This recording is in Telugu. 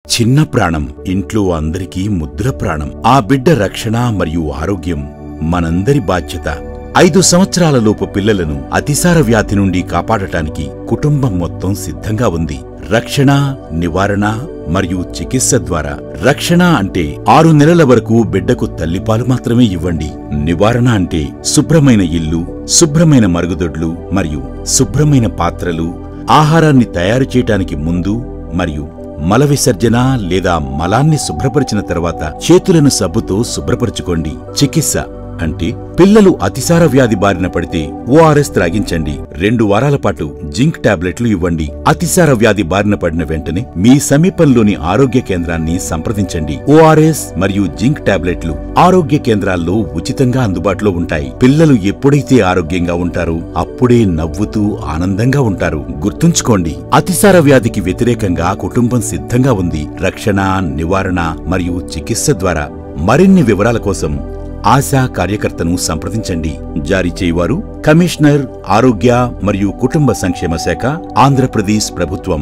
చిన్న ప్రాణం ఇంట్లో అందరికీ ముద్ర ప్రాణం. ఆ బిడ్డ రక్షణ మరియు ఆరోగ్యం మనందరి బాధ్యత. 5 సంవత్సరాలలోపు పిల్లలను అతిసార వ్యాధి నుండి కాపాడటానికి కుటుంబం మొత్తం సిద్ధంగా ఉంది. రక్షణ, నివారణ మరియు చికిత్స ద్వారా. రక్షణ అంటే 6 నెలల వరకు బిడ్డకు తల్లిపాలు మాత్రమే ఇవ్వండి. నివారణ అంటే శుభ్రమైన ఇల్లు, శుభ్రమైన మరుగుదొడ్లు మరియు శుభ్రమైన పాత్రలు. ఆహారాన్ని తయారు చేయటానికి ముందు మరియు మల విసర్జన లేదా మలాన్ని శుభ్రపరిచిన తర్వాత చేతులను సబ్బుతో శుభ్రపరచుకోండి. చికిత్స అంటే పిల్లలు అతిసార వ్యాధి బారిన పడితే ఓఆర్ఎస్ త్రాగించండి. 2 వారాల పాటు జింక్ టాబ్లెట్లు ఇవ్వండి. అతిసార వ్యాధి బారిన పడిన వెంటనే మీ సమీపంలోని ఆరోగ్య కేంద్రాన్ని సంప్రదించండి. ఓఆర్ఎస్ మరియు జింక్ టాబ్లెట్లు ఆరోగ్య కేంద్రాల్లో ఉచితంగా అందుబాటులో ఉంటాయి. పిల్లలు ఎప్పుడైతే ఆరోగ్యంగా ఉంటారో అప్పుడే నవ్వుతూ ఆనందంగా ఉంటారు. గుర్తుంచుకోండి, అతిసార వ్యాధికి వ్యతిరేకంగా కుటుంబం సిద్ధంగా ఉంది. రక్షణ, నివారణ మరియు చికిత్స ద్వారా. మరిన్ని వివరాల కోసం ఆశా కార్యకర్తను సంప్రదించండి. జారీ చేయువారు కమిషనర్, ఆరోగ్య మరియు కుటుంబ సంక్షేమ శాఖ, ఆంధ్రప్రదేశ్ ప్రభుత్వం.